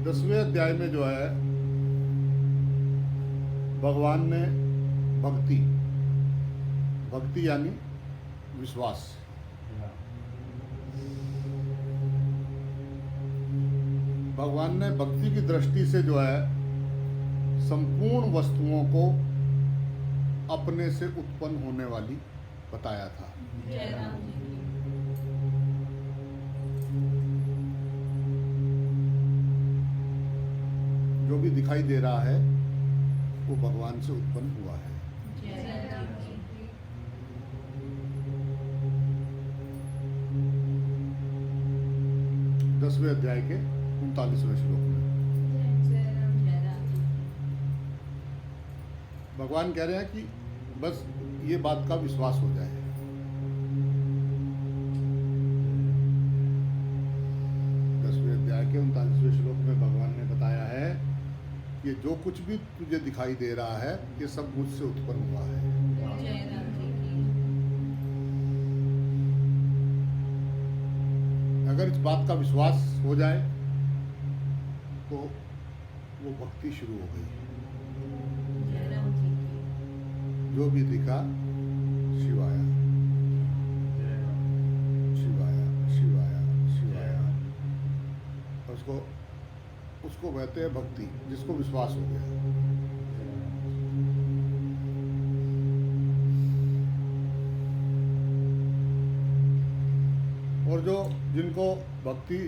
10वें अध्याय में जो है भगवान ने भक्ति भक्ति यानी विश्वास भगवान ने भक्ति की दृष्टि से जो है संपूर्ण वस्तुओं को अपने से उत्पन्न होने वाली बताया था। जो भी दिखाई दे रहा है वो भगवान से उत्पन्न हुआ है। 10वें अध्याय के 39वें श्लोक में भगवान कह रहे हैं कि बस ये बात का विश्वास हो जाए। दसवें अध्याय के 39वें श्लोक में भगवान ने बताया है कि जो कुछ भी तुझे दिखाई दे रहा है ये सब मुझसे उत्पन्न हुआ है। अगर इस बात का विश्वास हो जाए तो वो भक्ति शुरू हो गई। जो भी दिखा शिवाया शिवाया शिवाया शिवाया, उसको कहते हैं भक्ति, जिसको विश्वास हो गया। और जो जिनको भक्ति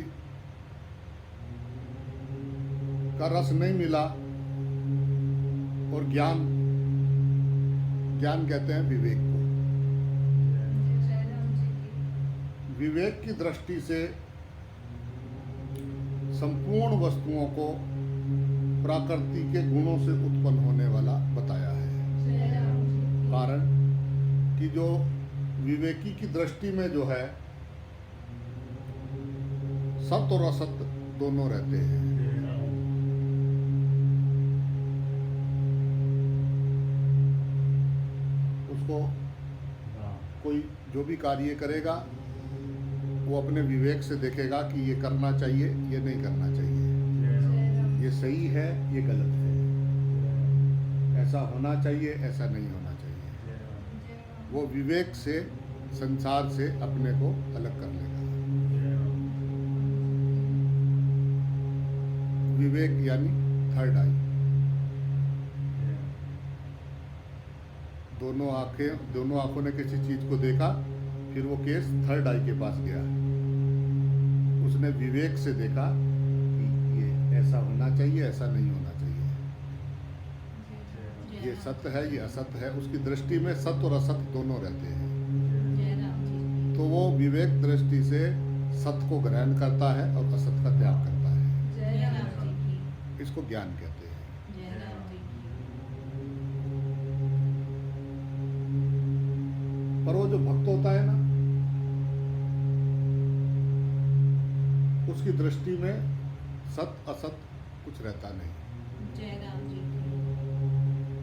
का रस नहीं मिला और ज्ञान कहते हैं विवेक को। विवेक की दृष्टि से संपूर्ण वस्तुओं को प्रकृति के गुणों से उत्पन्न होने वाला बताया है। कारण कि जो विवेकी की दृष्टि में जो है सत्य और असत्य दोनों रहते हैं। उसको कोई जो भी कार्य करेगा वो अपने विवेक से देखेगा कि ये करना चाहिए, ये नहीं करना चाहिए, ये सही है, ये गलत है, ऐसा होना चाहिए, ऐसा नहीं होना चाहिए। वो विवेक से संसार से अपने को अलग कर लेगा। विवेक यानी थर्ड आई। दोनों आंखों ने किसी चीज को देखा, फिर वो केस थर्ड आई के पास गया। उसने विवेक से देखा कि ये ऐसा होना चाहिए, ऐसा नहीं होना चाहिए, ये सत्य है, ये असत्य है। उसकी दृष्टि में सत्य और असत्य दोनों रहते हैं। तो वो विवेक दृष्टि से सत्य को ग्रहण करता है और असत्य का त्याग करता है। इसको ज्ञान कहते हैं। पर वो जो भक्त होता है ना, उसकी दृष्टि में सत्य असत कुछ रहता नहीं।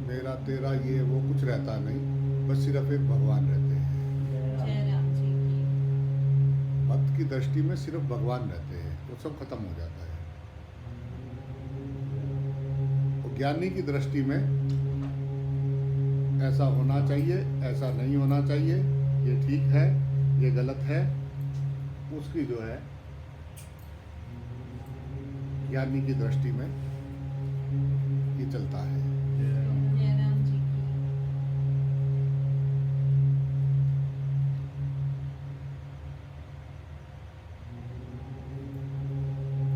मेरा तेरा ये वो कुछ रहता नहीं, बस सिर्फ एक भगवान रहते हैं। भक्त की दृष्टि में सिर्फ भगवान रहते हैं, वो सब खत्म हो जाता है। तो ज्ञानी की दृष्टि में ऐसा होना चाहिए, ऐसा नहीं होना चाहिए, ये ठीक है, ये गलत है, उसकी जो है ज्ञानी की दृष्टि में ये चलता है।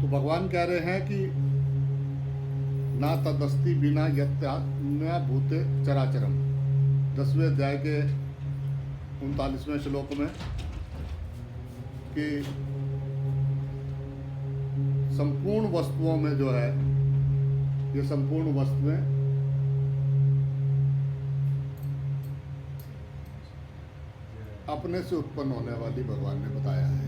तो भगवान कह रहे हैं कि ना तदस्ति बिना यत्न्या भूते चराचरम। 10वें अध्याय के 39वें श्लोक में कि संपूर्ण वस्तुओं में जो है, ये संपूर्ण वस्तुएं अपने से उत्पन्न होने वाली भगवान ने बताया है।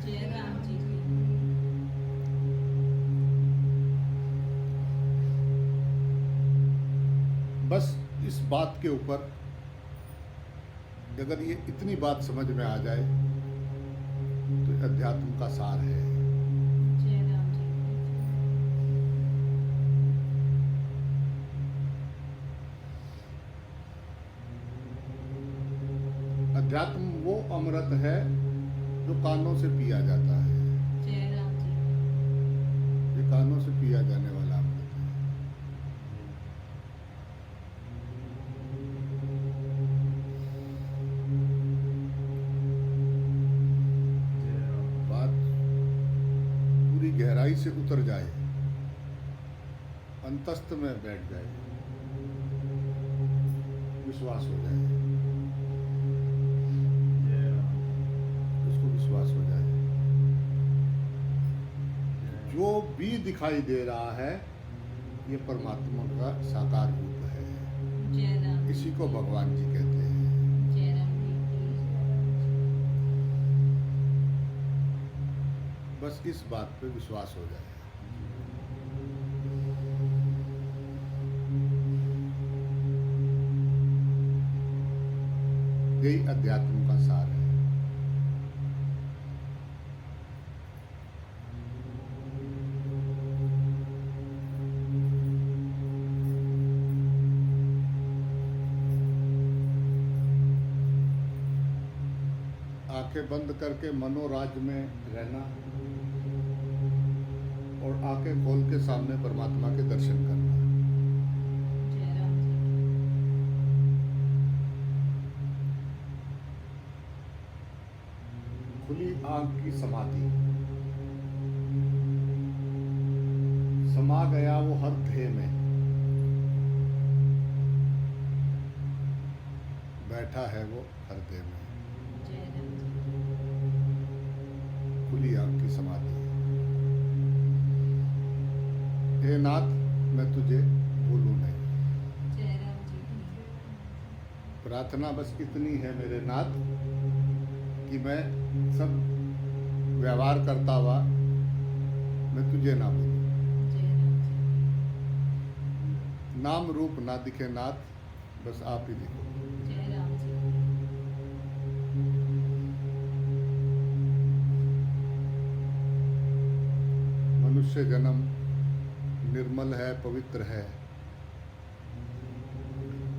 बस इस बात के ऊपर अगर ये इतनी बात समझ में आ जाए तो अध्यात्म का सार है। अध्यात्म वो अमृत है जो कानों से पिया जाता है। जय राम जी। ये कानों से पिया जाने वाला अमृत है। बात पूरी गहराई से उतर जाए, अंतस्थ में बैठ जाए, विश्वास हो जाए, उसको विश्वास हो जाए जो भी दिखाई दे रहा है ये परमात्मा का साकार रूप है। जय राम। इसी को भगवान जी कहते हैं। जय राम जी। बस इस बात पे विश्वास हो जाए। यही अध्यात्म का सार है। आंखें बंद करके मनोराज में रहना और आंखें खोल के सामने परमात्मा के दर्शन करना। जय राम जी। खुली आंख की समाधि, समा गया वो हर ध्येय में, बैठा है वो हृदय में। जय राम जी। खुली आंख की समाधि। हे नाथ, मैं तुझे भूलूं नहीं। जय राम जी। प्रार्थना बस इतनी है मेरे नाथ कि मैं सब व्यवहार करता हुआ मैं तुझे ना भूलूं। जय राम जी। नाम रूप ना दिखे नाथ, बस आप ही दिखो। जय राम जी। मनुष्य जन्म निर्मल है, पवित्र है,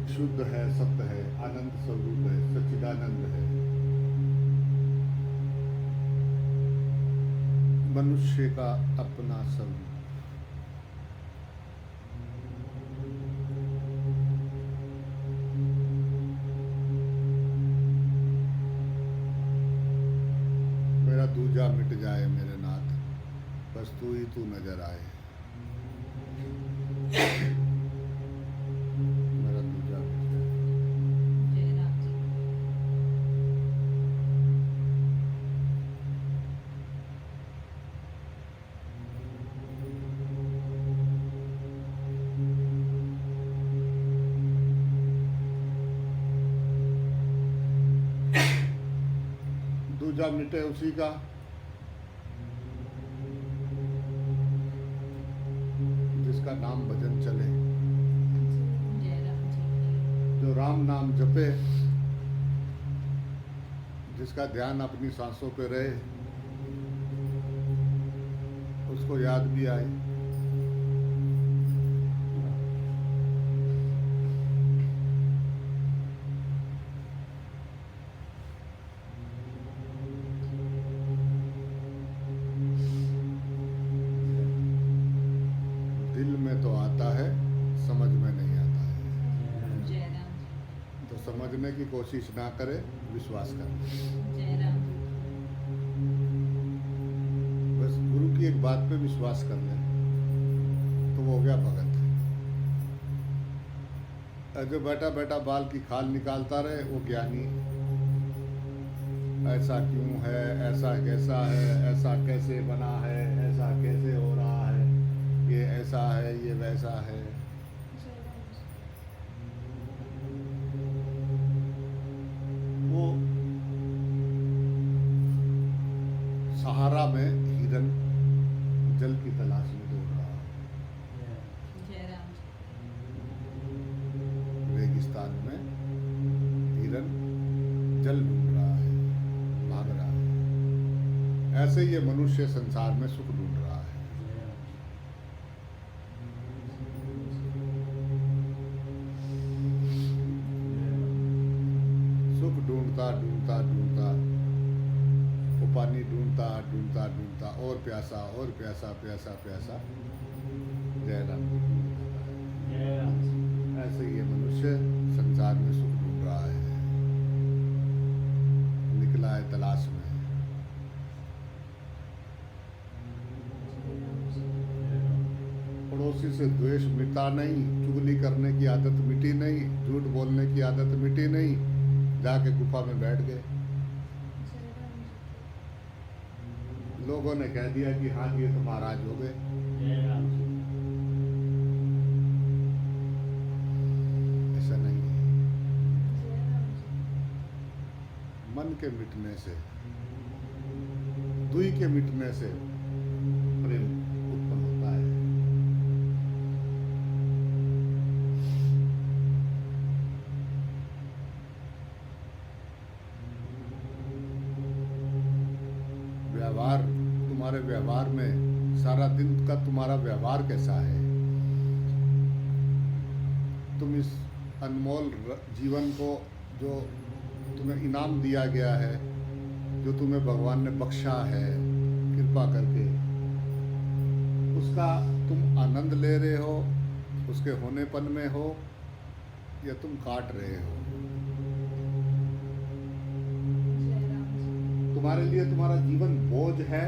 शुद्ध है, सत्य है, आनंद स्वरूप है, सच्चिदानंद है। मनुष्य का अपना स्वरूप। मेरा दूजा मिट जाए मेरे नाथ, बस तू ही तू नजर आए। मेरा दूजा मिट जाए। जय राम जी। दूजा मिटे उसी का जिसका नाम भजन चले, जय राम जी। जो राम नाम जपे, जिसका ध्यान अपनी सांसों पे रहे, उसको याद भी आए। दिल में तो आता है, समझ में नहीं आता है। जय राम जी। तो समझने की कोशिश ना करे, विश्वास करे। जय राम जी। बस गुरु की एक बात पे विश्वास कर ले तो वो हो गया भगत। और जो बैठा बैठा बाल की खाल निकालता रहे वो ज्ञानी। ऐसा क्यों है, ऐसा कैसा है, ऐसा कैसे बना है, ऐसा कैसे हो रहा है, ये ऐसा है, ये वैसा है। वो सहारा में हिरन जल की तलाश में दौड़ रहा है। जय राम जी। रेगिस्तान में हिरन जल ढूंढ रहा है, भाग रहा है। ऐसे ये मनुष्य संसार में सुख ढूंढ रहा है। सुख ढूंढता ढूंढता ढूंढता ढूंढता ढूंढता और प्यासा और प्यासा प्यासा प्यासा जय राम जी जय राम जी। ऐसे ये मनुष्य संसार में सुख ढूंढ रहा है, निकला है तलाश में। पड़ोसी से द्वेष मिटा नहीं, चुगली करने की आदत मिटी नहीं, झूठ बोलने की आदत मिटी नहीं, जाके गुफा में बैठ गए। लोगों ने कह दिया कि हाँ ये तो महाराज हो गए। जय राम जी। ऐसा नहीं है। मन के मिटने से, दुई के मिटने से प्रेम उत्पन्न होता है। व्यवहार, तुम्हारे व्यवहार में सारा दिन का तुम्हारा व्यवहार कैसा है? तुम इस अनमोल जीवन को जो तुम्हें इनाम दिया गया है, जो तुम्हें भगवान ने बख्शा है कृपा करके, उसका तुम आनंद ले रहे हो, उसके होनेपन में हो, या तुम काट रहे हो? तुम्हारे लिए तुम्हारा जीवन बोझ है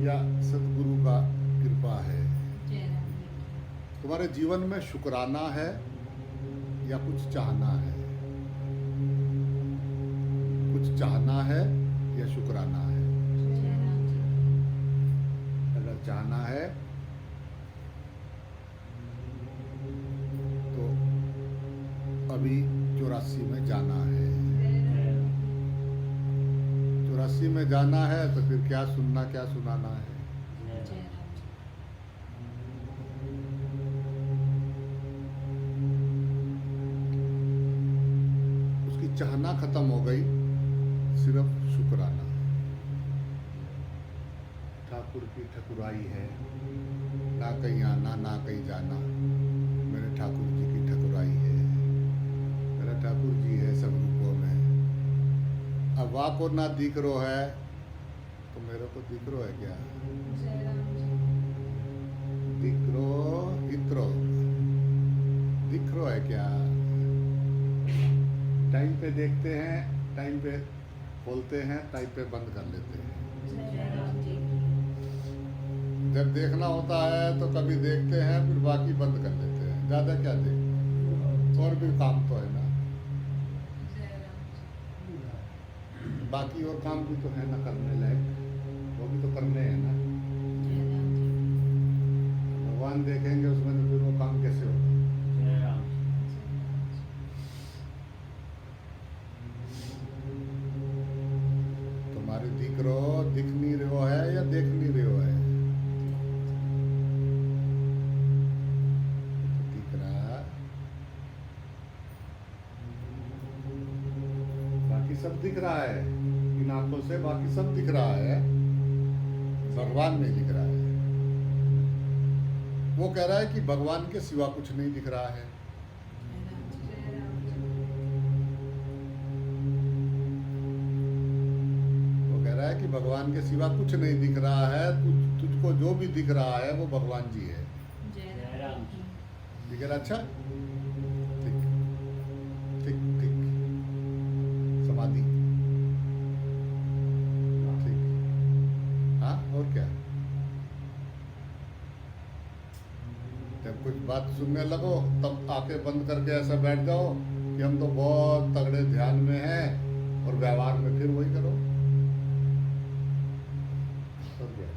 या सतगुरु का कृपा है? जय राम जी। तुम्हारे जीवन में शुक्राना है या कुछ चाहना है? कुछ चाहना है या शुक्राना है? जय राम जी। अगर चाहना है तो अभी 84 में जाना है। 84 में जाना है तो फिर क्या सुनना क्या सुनाना है? जय राम जी। उसकी चाहना खत्म हो गई, सिर्फ शुक्राना। ठाकुर की ठकुराई है, ना कहीं आना ना कहीं जाना, मेरे ठाकुर जी की ठकुराई है, मेरा ठाकुर जी है सब रूपों में। अब वाह को ना दिख रो है तो मेरे को दिख रो है क्या? जय राम जी। दिख रो इतरो, दिख रो है क्या? टाइम पे देखते हैं, टाइम पे खोलते हैं, टाइम पे बंद कर लेते हैं। जय राम जी। जब देखना होता है तो कभी देखते हैं, फिर बाकी बंद कर देते हैं। ज़्यादा क्या देखते, और भी काम तो है ना, जय राम जी। बाकी और काम भी तो है ना करने लायक, वो भी तो करने हैं ना। जय राम जी। भगवान देखेंगे उसमें तो फिर वो काम कैसे होगा? जय राम जी। तुम्हारे दिख रहो, दिख नहीं रहो है या देख नहीं रहो है? दिख रहा, बाकी सब दिख रहा है इन आंखों से, बाकी सब दिख रहा है, भगवान नहीं दिख रहा है। वो कह रहा है कि भगवान के सिवा कुछ नहीं दिख रहा है। जय राम जी। वो कह रहा है कि भगवान के सिवा कुछ नहीं दिख रहा है, तुझको जो भी दिख रहा है वो भगवान जी है। जय राम जी। दिख रहा? अच्छा, ठीक ठीक ठीक, समाधि, ठीक। हाँ, और क्या? जब कुछ बात सुनने लगो तब आंखें बंद करके ऐसा बैठ जाओ कि हम तो बहुत तगड़े ध्यान में हैं, और व्यवहार में फिर वही करो। और क्या?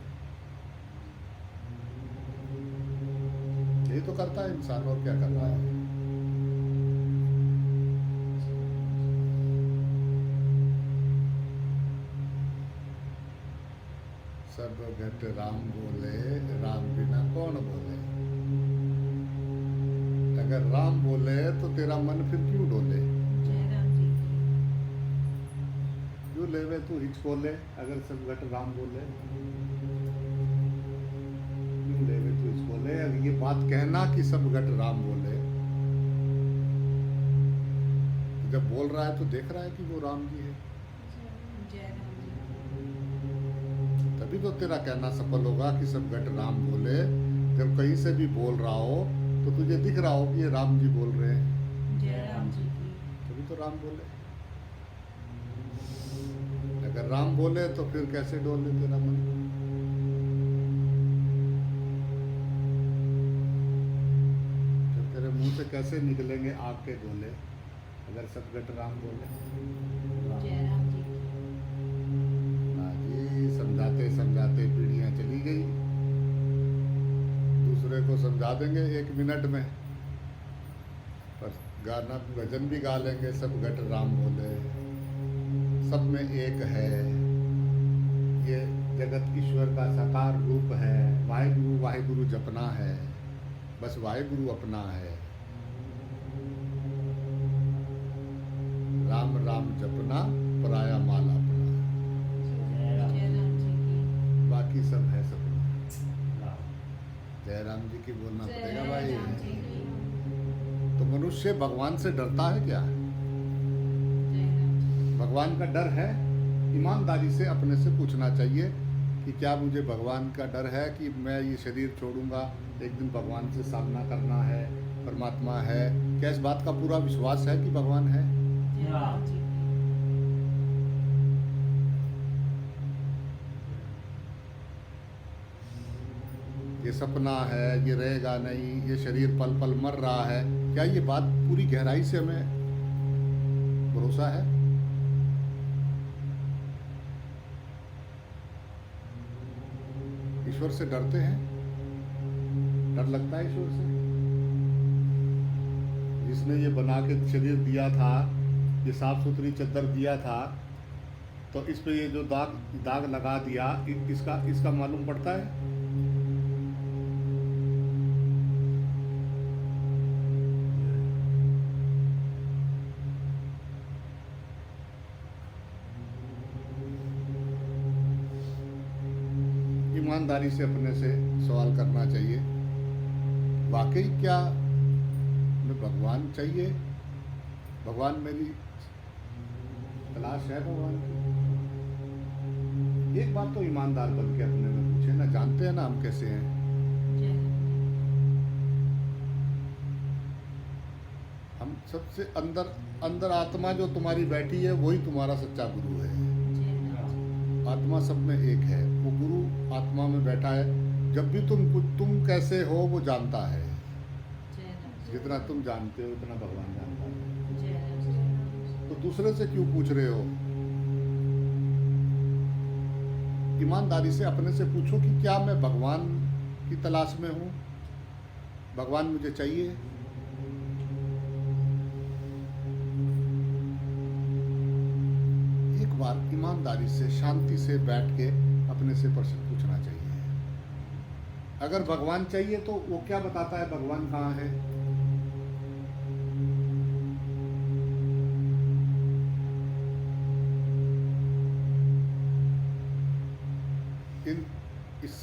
यही तो करता है इंसान, और क्या कर रहा है? सब घट राम बोले, राम बिना कौन बोले। अगर राम बोले तो तेरा मन फिर क्यों डोले? जय राम जी। क्यों लेवे तू हिचकोले, अगर सब घट राम बोले? क्यों लेवे तू हिचकोले? अगर ये बात कहना कि सब घट राम बोले, तो जब बोल रहा है तो देख रहा है कि वो राम जी है। जय राम जी। तभी तो तेरा कहना सफल होगा कि सब घट राम बोले। जब कहीं से भी बोल रहा हो तो तुझे दिख रहा हो कि ये राम जी बोल रहे हैं, जय राम जी की तभी तो राम बोले। अगर राम बोले तो फिर कैसे डोले तेरा मन? तो तेरे मुंह से कैसे निकलेंगे आग के गोले अगर सब घट राम बोले? जय राम जी की ये समझाते समझाते पीढ़ियां चली गई। दूसरे को समझा देंगे 1 मिनट में, पर गाना भजन भी गा लेंगे, सब घट राम बोले, सब में एक है, ये जगत ईश्वर का साकार रूप है, वाहिगुरु वाहिगुरु जपना है, बस वाहिगुरु अपना है, राम राम जपना पराया माल अपना, जय राम जय राम जी की बाकी सब है सपना। जय राम जी की बोलना पड़ेगा भाई। जय राम जी की तो मनुष्य भगवान से डरता है क्या? जय राम जी भगवान का डर है? ईमानदारी से अपने से पूछना चाहिए कि क्या मुझे भगवान का डर है कि मैं ये शरीर छोड़ूंगा, एक दिन भगवान से सामना करना है, परमात्मा है? क्या इस बात का पूरा विश्वास है कि भगवान है? जय राम जी की ये सपना है, ये रहेगा नहीं, ये शरीर पल पल मर रहा है, क्या ये बात पूरी गहराई से हमें भरोसा है? ईश्वर से डरते हैं? डर लगता है ईश्वर से? जिसने ये बना के शरीर दिया था, ये साफ सुथरी चद्दर दिया था, तो इस पे ये जो दाग लगा दिया, इसका मालूम पड़ता है? ईमानदारी से अपने से सवाल करना चाहिए, वाकई क्या मैं भगवान चाहिए? भगवान मेरी तलाश है भगवान की? एक बात तो ईमानदार बन के अपने में पूछे ना, जानते हैं ना हम कैसे हैं। जय हम सबसे अंदर आत्मा जो तुम्हारी बैठी है वही तुम्हारा सच्चा गुरु है। राम जी आत्मा सब में एक है, वो गुरु आत्मा में बैठा है। जब भी तुम कैसे हो वो जानता है, जय राम जी जितना तुम जानते हो उतना भगवान जानता है। जय राम जी तो दूसरे से क्यों पूछ रहे हो? ईमानदारी से अपने से पूछो कि क्या मैं भगवान की तलाश में हूँ? भगवान मुझे चाहिए? एक बार ईमानदारी से शांति से बैठ के अपने से प्रश्न पूछना चाहिए। अगर भगवान चाहिए तो वो क्या बताता है भगवान कहाँ है? इस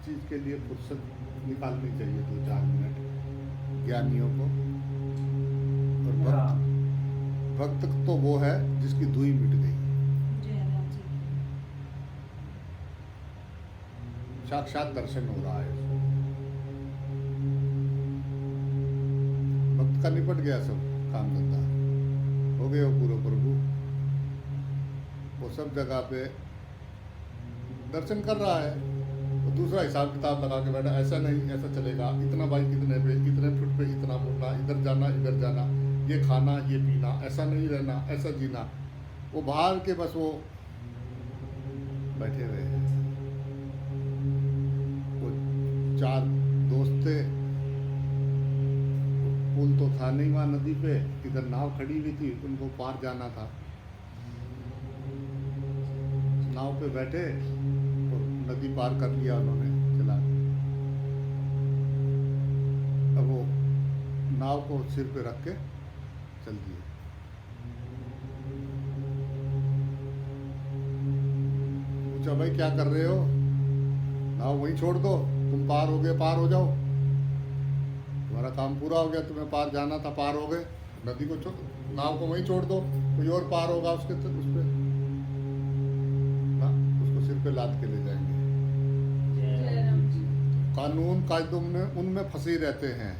चीज के लिए फुर्सत निकालनी चाहिए 2-4 मिनट ज्ञानियों को। और भक्त तो वो है जिसकी दूई मिट गई, जय राम जी साक्षात दर्शन हो रहा है उसको। भक्त का निपट गया सब काम धंधा, हो गए वो पूरे प्रभु, वो सब जगह पे दर्शन कर रहा है। वो दूसरा हिसाब किताब लगा के बैठा, ऐसा नहीं ऐसा चलेगा, इतना बाइक कितने पे, इतने फुट पे इतना मुड़ना, इधर जाना इधर जाना, ये खाना ये पीना, ऐसा नहीं रहना ऐसा जीना। वो बाहर के बस वो बैठे हुए हैं। वो 4 दोस्त थे, पुल तो था नहीं वहाँ नदी पे, इधर नाव खड़ी हुई थी, उनको पार जाना था। नाव पे बैठे और नदी पार कर लिया उन्होंने चला। अब वो नाव को सिर पे रख के चल दिए। पूछा भाई क्या कर रहे हो? नाव वहीं छोड़ दो, तुम पार हो गए, पार हो जाओ, तुम्हारा काम पूरा हो गया, तुम्हें पार जाना था पार हो गए, नदी को नाव को वहीं छोड़ दो, कोई और पार होगा उसके उस पे ना, उसको सिर पे लाद के ले जाएंगे। कानून कायदों में उनमें फंसे रहते हैं।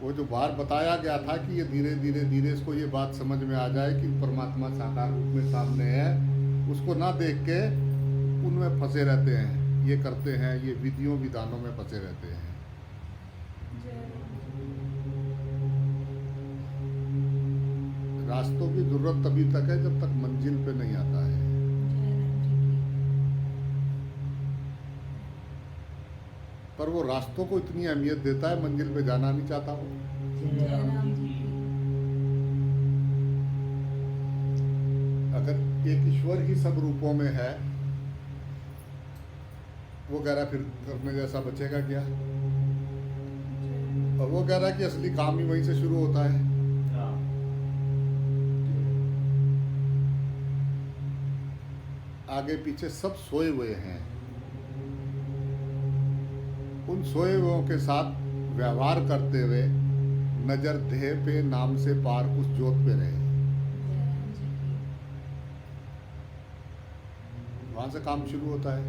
वो जो बाहर बताया गया था कि ये धीरे धीरे धीरे इसको ये बात समझ में आ जाए कि परमात्मा साकार रूप में सामने है, उसको ना देख के उनमें फंसे रहते हैं, ये करते हैं, ये विधियों विधानों में फंसे रहते हैं। रास्तों की जरूरत तभी तक है जब तक मंजिल पे नहीं आता है। पर वो रास्तों को इतनी अहमियत देता है, मंजिल पे जाना नहीं चाहता वो। अगर एक ईश्वर ही सब रूपों में है, वो कह रहा है फिर करने जैसा बचेगा क्या? और वो कह रहा है कि असली काम ही वहीं से शुरू होता है। आगे पीछे सब सोए हुए हैं, उन सोए हुओं के साथ व्यवहार करते हुए नजर देह पे नाम से पार उस ज्योत पे रहे। वहां से काम शुरू होता है।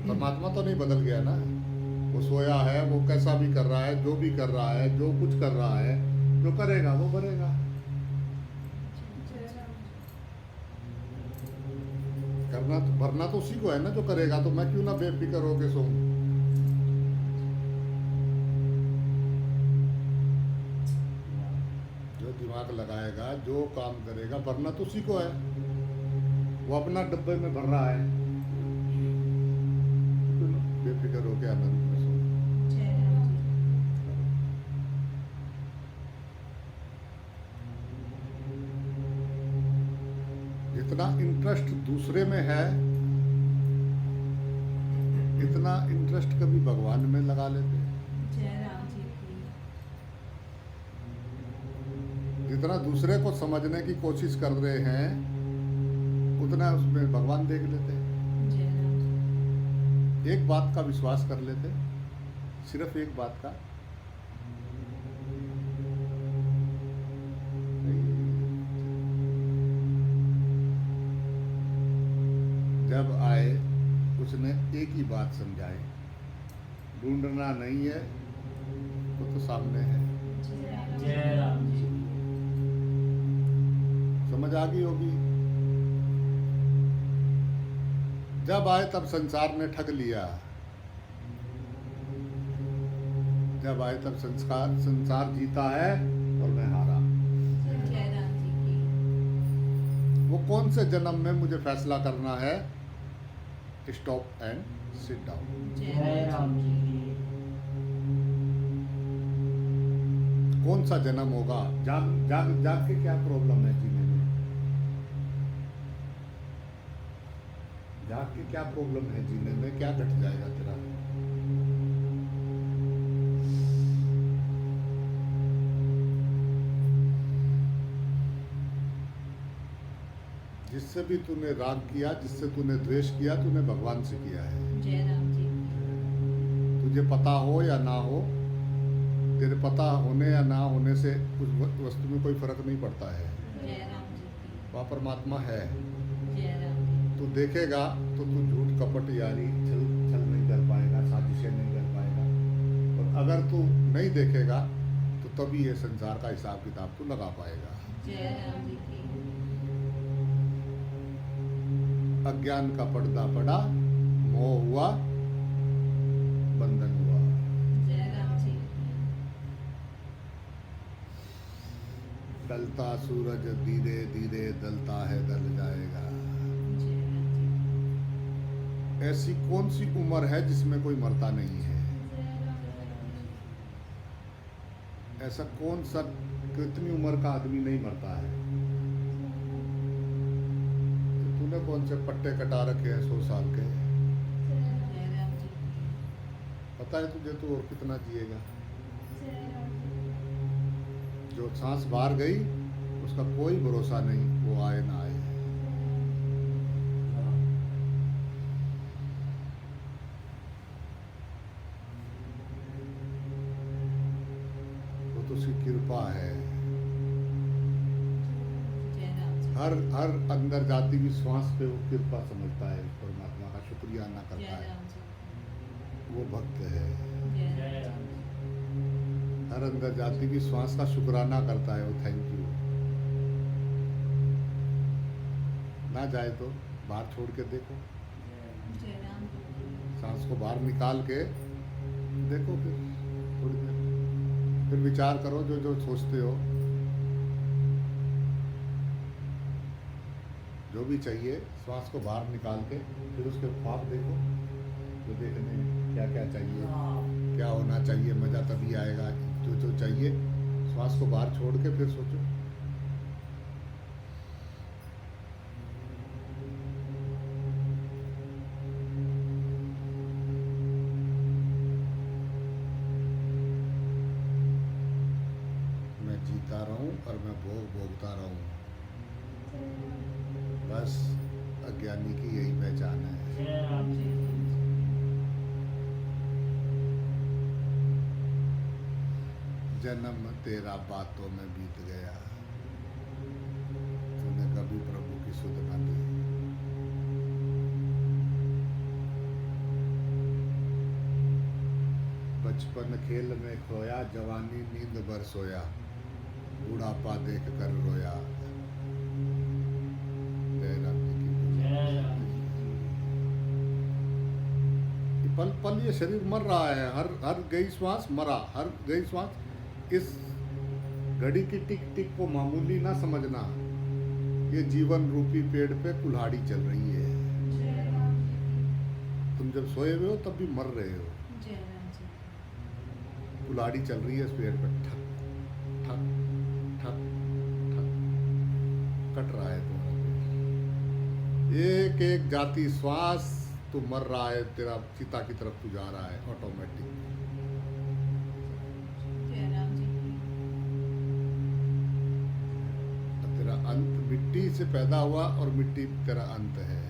परमात्मा तो नहीं बदल गया ना, वो सोया है, वो कैसा भी कर रहा है, जो भी कर रहा है, जो कुछ कर रहा है, जो करेगा वो भरेगा। करना तो भरना तो उसी को है ना जो करेगा, तो मैं क्यों ना बेफिक्र होके सोऊं। जो दिमाग लगाएगा, जो काम करेगा, भरना तो उसी को है। वो अपना डब्बे में भर रहा है, क्यों ना बेफिक्र होके आनंद में सोऊं। जितना इंटरेस्ट दूसरे में है, इतना इंटरेस्ट कभी भगवान में लगा लेते हैं। जितना दूसरे को समझने की कोशिश कर रहे हैं, उतना उसमें भगवान देख लेते हैं। एक बात का विश्वास कर लेते हैं, सिर्फ एक बात का। जब आए उसने एक ही बात समझाई, ढूंढना नहीं है तो सामने है। समझ आ गई होगी। जब आए तब संसार ने ठग लिया, जब आए तब संसार जीता है और मैं हारा। वो कौन से जन्म में मुझे फैसला करना है? Stop and sit down. कौन सा जन्म होगा? जाग जाग जाग के क्या प्रॉब्लम है जीने में? जाग के क्या प्रॉब्लम है जीने में? क्या घट जाएगा तेरा? जिससे भी तूने राग किया, जिससे तूने द्वेष किया, तूने भगवान से किया है। तुझे पता हो या ना हो, तेरे पता होने या ना होने से उस वस्तु में कोई फर्क नहीं पड़ता है। वह परमात्मा है। तू देखेगा तो तू झूठ कपट यारी छल नहीं कर पाएगा, साजिशें नहीं कर पाएगा। और अगर तू नहीं देखेगा तो तभी ये संसार का हिसाब किताब तू लगा पाएगा। अज्ञान का पर्दा पड़ा, मोह हुआ, बंधन हुआ। ढलता सूरज धीरे धीरे ढलता है, ढल जाएगा। ऐसी कौन सी उम्र है जिसमें कोई मरता नहीं है? ऐसा कौन सा, कितनी उम्र का आदमी नहीं मरता है? तूने कौन से पट्टे कटा रखे हैं 100 साल के? पता है तुझे तू और कितना जिएगा? जो सांस बाहर गई उसका कोई भरोसा नहीं, वो आए ना आए। वो तो उसकी कृपा है। हर अंदर जाती हुई श्वास पे वो कृपा समझता है, परमात्मा का शुक्रिया अदा करता है। वो भक्त है। जय जय राम राम जी हर अंदर जाति की श्वास का शुक्राना करता है वो, थैंक यू। ना जाए तो बाहर छोड़ के देखो, जय राम जी सांस को बाहर निकाल के देखो, फिर थोड़ी देर फिर विचार करो जो जो सोचते हो, जो भी चाहिए श्वास को बाहर निकाल के फिर उसके ख्वाब देखो, जो देखने क्या क्या चाहिए, क्या होना चाहिए, मज़ा तभी आएगा। जो जो चाहिए श्वास को बाहर छोड़ के फिर सोचो। मैं जीता रहूं और मैं भोगता रहूं, बस अज्ञानी की यही पहचान है। जय राम जी जन्म तेरा बातों में बीत गया, तूने कभी प्रभु की सुध न ली। बचपन खेल में खोया, जवानी नींद भर सोया, बुढ़ापा देख कर रोया। जय राम जी की जय राम ये पल पल ये शरीर मर रहा है, हर गई श्वास मरा, हर गई श्वास। इस घड़ी की टिक टिक को मामूली ना समझना, ये जीवन रूपी पेड़ पे कुल्हाड़ी चल रही है। जय राम जी तुम जब सोए हुए हो तब भी मर रहे हो, जय राम जी कुल्हाड़ी चल रही है इस पेड़ पे, ठक ठक ठक ठक कट रहा है तुम्हारा। एक एक जाती श्वास तू मर रहा है, तेरा चिता की तरफ तू जा रहा है ऑटोमेटिक। जय राम जी तेरा अंत मिट्टी से पैदा हुआ और मिट्टी तेरा अंत है।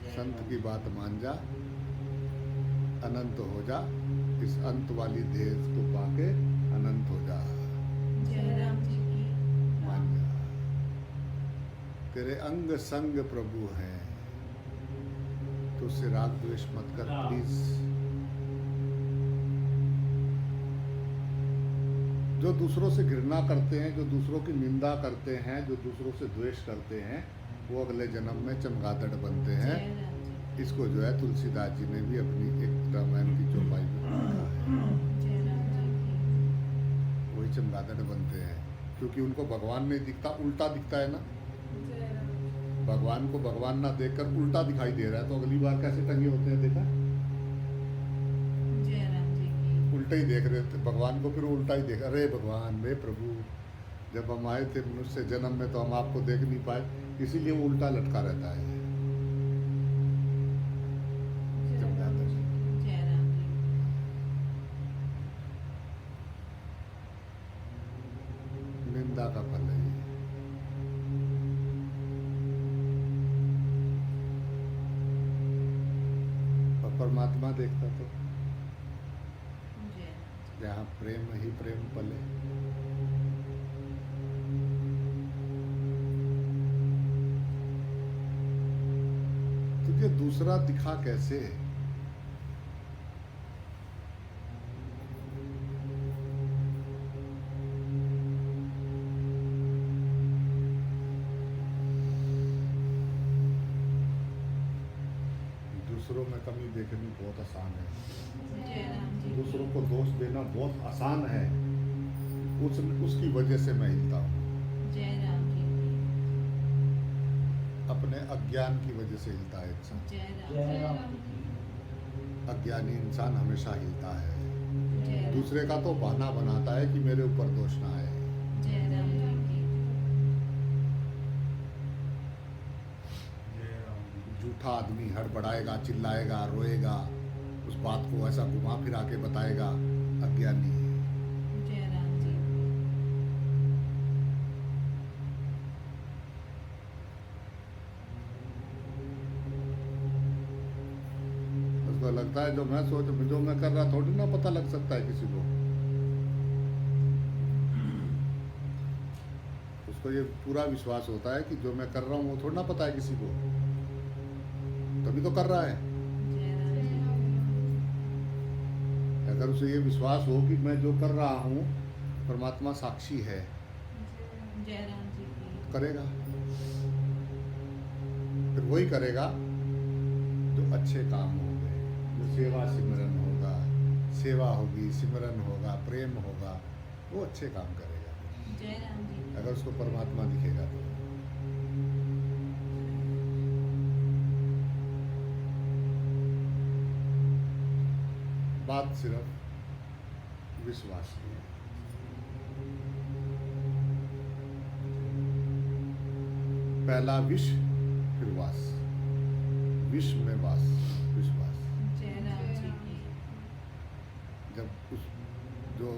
संत की बात मान जा, अनंत हो जा, इस अंत वाली देह को पाके अनंत हो जा। जय राम जी की मान जा, तेरे अंग संग प्रभु हैं, तो उससे राग द्वेष मत कर प्लीज। जो दूसरों से घृणा करते हैं, जो दूसरों की निंदा करते हैं, जो दूसरों से द्वेष करते हैं, वो अगले जन्म में चमगादड़ बनते हैं। जय राम जी इसको जो है तुलसीदास जी ने भी अपनी एक रामायण की चौपाई में लिखा है। जय राम जी की वही चमगादड़ बनते हैं, क्योंकि उनको भगवान नहीं दिखता, उल्टा दिखता है ना। जय राम भगवान को भगवान ना देखकर उल्टा दिखाई दे रहा है, तो अगली बार कैसे टंगे होते हैं, देखा? जय राम जी की उल्टा ही देख रहे थे भगवान को, फिर उल्टा ही देखा, अरे भगवान वे प्रभु, जब हम आए थे मनुष्य जन्म में तो हम आपको देख नहीं पाए, इसीलिए वो उल्टा लटका रहता है। जय राम जी जय राम जी निंदा का फल है ये। और परमात्मा देखता तो जय राम जहाँ प्रेम ही प्रेम पले। तुझे दूसरा दिखा कैसे? दूसरों में कमी देखनी बहुत आसान है, जय राम जी दूसरों को दोष देना बहुत आसान है। उसकी वजह से मैं हिलता हूँ, जय राम जी अपने अज्ञान की वजह से हिलता है इंसान। जय राम अज्ञानी इंसान हमेशा हिलता है, जय राम दूसरे का तो बहाना बनाता है कि मेरे ऊपर दोष ना आए। जय राम जी की झूठा आदमी हड़बड़ाएगा, चिल्लाएगा, रोएगा, उस बात को ऐसा घुमा फिरा के बताएगा, अज्ञानी। जय राम जी उसको लगता है जो मैं कर रहा थोड़ी ना पता लग सकता है किसी को। उसको ये पूरा विश्वास होता है कि जो मैं कर रहा हूँ वो थोड़ा ना पता है किसी को, तभी तो कर रहा है। जय राम जी अगर उसे ये विश्वास हो कि मैं जो कर रहा हूँ परमात्मा साक्षी है, जय राम जी की करेगा। फिर वही करेगा जो अच्छे काम होंगे, जो सेवा सिमरन होगा, सेवा होगी, सिमरन होगा, प्रेम होगा, वो अच्छे काम करेगा जय राम जी अगर उसको परमात्मा दिखेगा तो। बात सिर्फ विश्वास की है। पहला विष फिर वास, विष में वास, विश्वास। जय राम जी की जब उस जो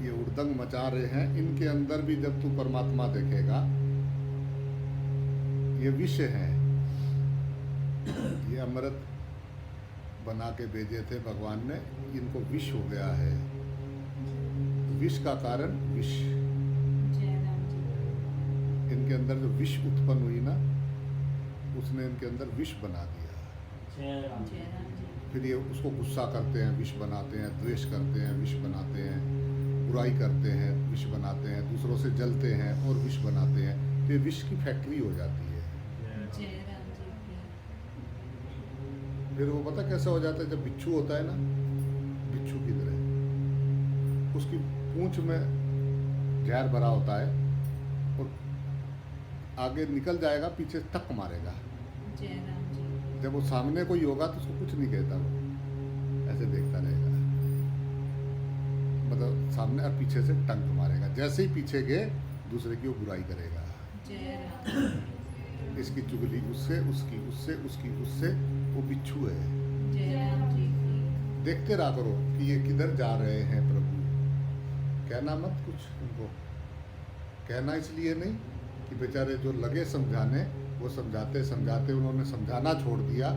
ये उड़दंग मचा रहे हैं इनके अंदर भी जब तू परमात्मा देखेगा, ये विष है, ये अमृत बना के भेजे थे भगवान ने, इनको विष हो गया है। विष का कारण विष, जय राम जी इनके अंदर जो विष उत्पन्न हुई ना, उसने इनके अंदर विष बना दिया। जय राम जय राम जी फिर ये उसको गुस्सा करते हैं, विष बनाते हैं, द्वेष करते हैं, विष बनाते हैं, बुराई करते हैं, विष बनाते हैं, दूसरों से जलते हैं और विष बनाते हैं। तो ये विष की फैक्ट्री हो जाती है। जय राम जी की फिर वो पता कैसा हो जाता है, जब बिच्छू होता है ना, बिच्छू की तरह उसकी पूंछ में जहर भरा होता है और आगे निकल जाएगा, पीछे टक मारेगा। जय राम जी जब वो सामने कोई होगा तो उसको कुछ नहीं कहता, वो ऐसे देखता रहेगा, मतलब सामने और पीछे से टंक मारेगा। जैसे ही पीछे गए दूसरे की वो बुराई करेगा, जय राम इसकी चुगली उससे, उसकी उससे, उसकी उससे। वो बिच्छू है। जय राम जी की देखते रहा करो कि ये किधर जा रहे हैं प्रभु। कहना मत कुछ उनको, कहना इसलिए नहीं कि बेचारे जो लगे समझाने वो समझाते समझाते उन्होंने समझाना छोड़ दिया,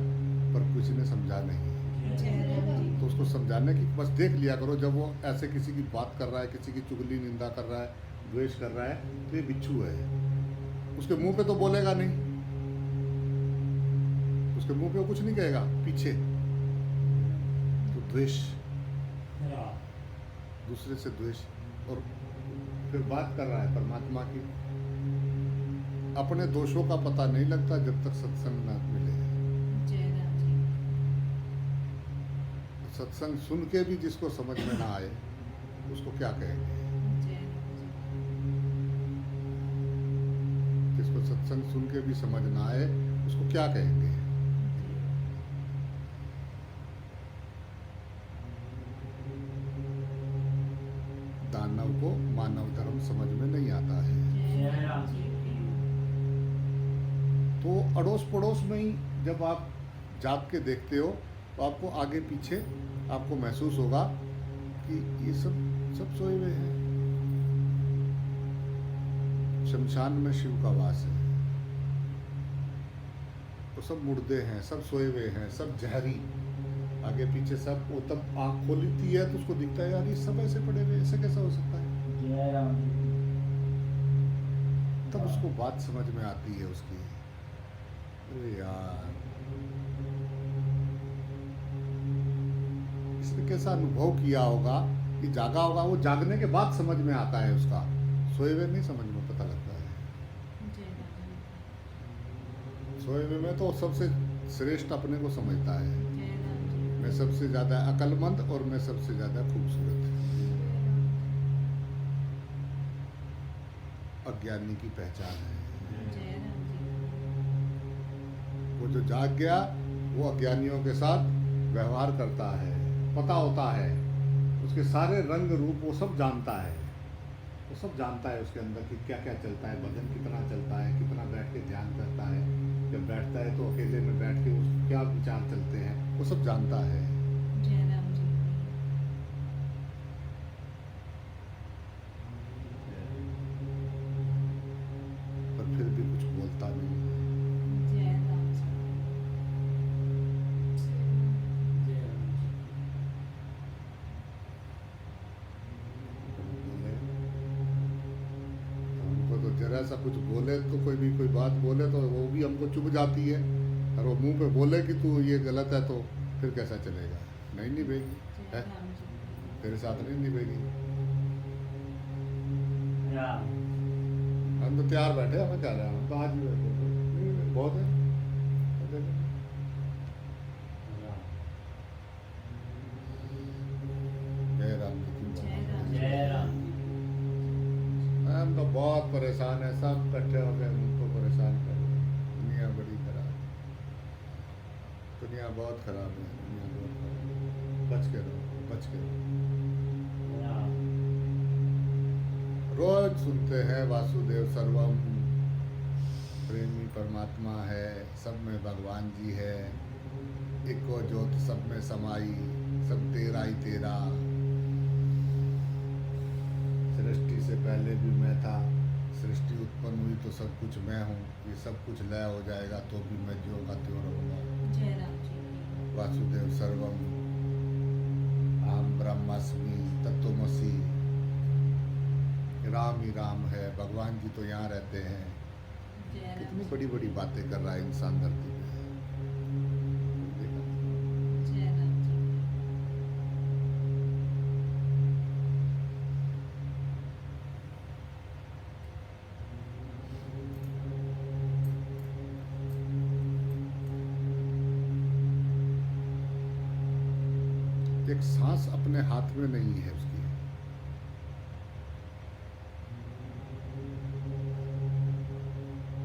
पर किसी ने समझा नहीं। जय राम जी तो उसको समझाने की बस देख लिया करो, जब वो ऐसे किसी की बात कर रहा है, किसी की चुगली निंदा कर रहा है, द्वेष कर रहा है, तो ये बिच्छू है। उसके मुंह पे तो बोलेगा नहीं, उसके मुंह पे वो कुछ नहीं कहेगा, पीछे तो द्वेष, दूसरे से द्वेष, और फिर बात कर रहा है परमात्मा की। अपने दोषों का पता नहीं लगता जब तक सत्संग न मिले। जय राम जी सत्संग सुन के भी जिसको समझ में ना आए उसको क्या कहेंगे। जय राम जी जिसको सत्संग सुन के भी समझ ना आए उसको क्या कहेंगे। दानव को मानव धर्म समझ में नहीं आता है। जय राम जी की तो अड़ोस पड़ोस में ही जब आप जाग के देखते हो तो आपको आगे पीछे आपको महसूस होगा कि ये सब सोए हुए हैं। शमशान में शिव का वास है, तो सब मुर्दे हैं, सब सोए हुए हैं, सब जहरी, आगे पीछे सब। वो तब आँख खोलती है तो उसको दिखता है यार ये सब ऐसे पड़े हुए, ऐसे कैसा हो सकता है। जय राम तब उसको बात समझ में आती है उसकी, अरे यार इसने कैसा अनुभव किया होगा कि जागा होगा। वो जागने के बाद समझ में आता है उसका, सोए हुए नहीं समझ में पता लगता है। जय राम जी सोए हुए में तो सबसे श्रेष्ठ अपने को समझता है, जय राम जी मैं सबसे ज़्यादा अक्लमंद और मैं सबसे ज़्यादा खूबसूरत। अज्ञानी की पहचान है। जय राम जी वो जो जाग गया वो अज्ञानियों के साथ व्यवहार करता है, पता होता है उसके सारे रंग रूप, वो सब जानता है। वो सब जानता है उसके अंदर कि क्या क्या चलता है, भजन कितना चलता है, कितना बैठ के ध्यान करता है, जब बैठता है तो अकेले में बैठ के उस क्या विचार चलते हैं, वो सब जानता है। जय राम जी पर फिर भी कुछ बोलता नहीं। जय राम जी बोले तो हमको तो जरा सा कुछ बोले तो कोई भी कोई बात बोले तो वो भी हमको चुभ जाती है, और वो मुंह पे बोले कि तू ये गलत है तो फिर कैसा चलेगा। नहीं निभेगी जय है, राम जी की तेरे साथ नहीं निभेगी। राम हम तो तैयार बैठे, हमें क्या रहा हम तो आज भी बैठे बहुत है। राम जय राम जी की जय राम। जय राम हम तो बहुत परेशान है, सब इकट्ठे हो गए उनको परेशान कर रहे हैं। दुनिया बड़ी खराब है, दुनिया बहुत खराब है, दुनिया बहुत खराब है। बच के रहो, बच के रहो। राम रोज सुनते हैं वासुदेव सर्वम, प्रेमी परमात्मा है, सब में भगवान जी है, एको ज्योत सब में समाई, सब तेरा ही तेरा। सृष्टि से पहले भी मैं था, सृष्टि उत्पन्न हुई तो सब कुछ मैं हूँ, ये सब कुछ लय हो जाएगा तो भी मैं ज्यों का त्यों रहूँगा। जय राम जी की वासुदेव सर्वम, अहम ब्रह्मास्मि तत्त्वमसि। राम ही राम है, भगवान जी तो यहाँ रहते हैं। जय राम कितनी जी बड़ी बड़ी बातें कर रहा है इंसान धरती पे। देखा? जय राम जी की एक सांस अपने हाथ में नहीं है उसकी।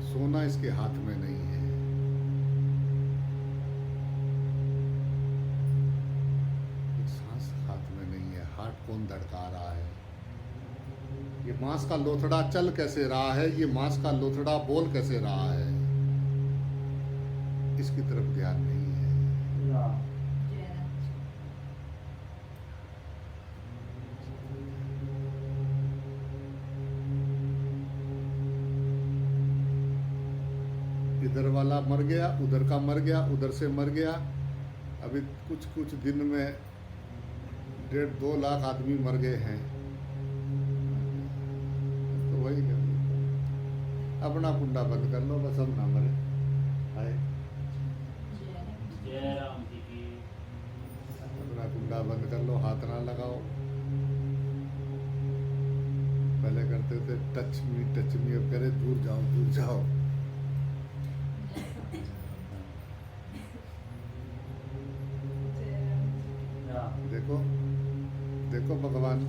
सोना इसके हाथ में नहीं है। एक सांस हाथ में नहीं है। हार्ट कौन धड़का रहा है? ये मांस का लोथड़ा चल कैसे रहा है? ये मांस का लोथड़ा बोल कैसे रहा है? इसकी तरफ ध्यान नहीं है। राम जय राम जी इधर वाला मर गया, उधर का मर गया, उधर से मर गया। अभी कुछ कुछ दिन में 1.5-2 लाख आदमी मर गए हैं। तो वही है, अपना कुंडा बंद कर लो, बस हम ना मरे। आए जय राम जी जय राम जी की अपना कुंडा बंद कर लो, हाथ ना लगाओ। पहले करते थे टच मी, अब करे दूर जाओ, दूर जाओ। जय राम जी राम देखो देखो भगवान,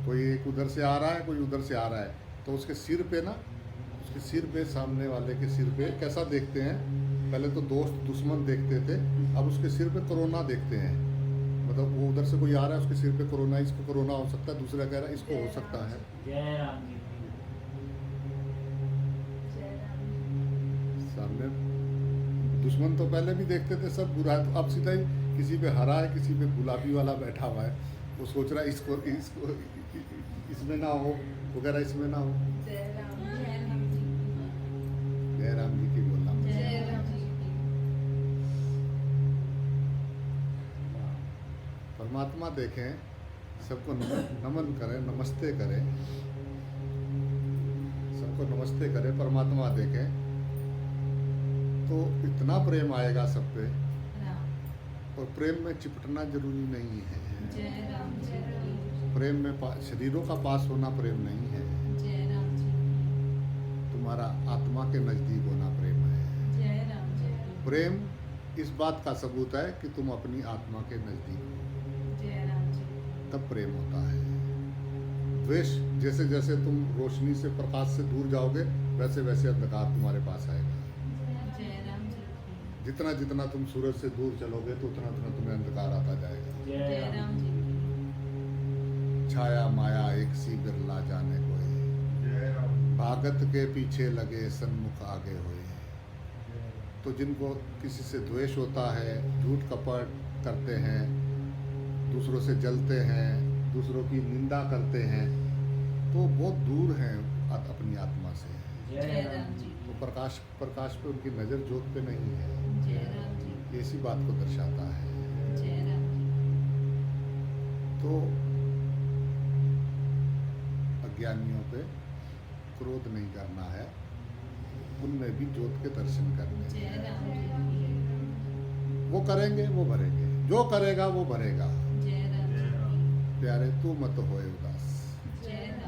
कोई एक उधर से आ रहा है, कोई उधर से आ रहा है, तो उसके सिर पे ना, उसके सिर पे, सामने वाले के सिर पे कैसा देखते हैं? पहले तो दोस्त दुश्मन देखते थे, अब उसके सिर पे कोरोना देखते हैं। मतलब वो उधर से कोई आ रहा है, उसके सिर पे कोरोना, इसको कोरोना हो सकता है, दूसरा कह रहा है इसको हो सकता है। जय राम जी की जय राम जी सामने दुश्मन तो पहले भी देखते थे सब बुरा है, तो अब सीधा ही किसी पे हरा है, किसी पे गुलाबी वाला बैठा हुआ है, वो सोच रहा है इसको इसमें ना हो, वगैरह इसमें ना हो। जय राम जी की जय राम जी की बोलना। जय राम जी की परमात्मा देखें, सबको नमन करें, नमस्ते करें, सबको नमस्ते करें, परमात्मा देखें तो इतना प्रेम आएगा सब पे। राम और प्रेम में चिपटना जरूरी नहीं है। जय राम जी की प्रेम में शरीरों का पास होना प्रेम नहीं है। जय राम जी की तुम्हारा आत्मा के नज़दीक होना प्रेम है। जय राम जी की प्रेम इस बात का सबूत है कि तुम अपनी आत्मा के नज़दीक हो, जय राम जी की तब प्रेम होता है। द्वेष, जैसे जैसे तुम रोशनी से, प्रकाश से दूर जाओगे, वैसे वैसे अंधकार तुम्हारे पास आएगा। जय राम जी की जितना जितना तुम सूरज से दूर चलोगे तो उतना उतना तुम्हें अंधकार आता जाएगा। जय राम जी की छाया माया एक सी बिरला जाने कोई, भागत के पीछे लगे सन्मुख आगे हुए। तो जिनको किसी से द्वेष होता है, झूठ कपट करते हैं, दूसरों से जलते हैं, दूसरों की निंदा करते हैं, तो बहुत दूर हैं अपनी आत्मा से। जय राम जी वो प्रकाश पे उनकी नज़र ज्योत पे नहीं है। जय राम जी ये इसी बात को दर्शाता है। जय राम जी तो अज्ञानियों पे क्रोध नहीं करना है, उनमें भी ज्योत के दर्शन करने हैं। जय राम जी वो करेंगे वो भरेंगे, जो करेगा वो भरेगा। जय राम जी की प्यारे तू मत होए उदास।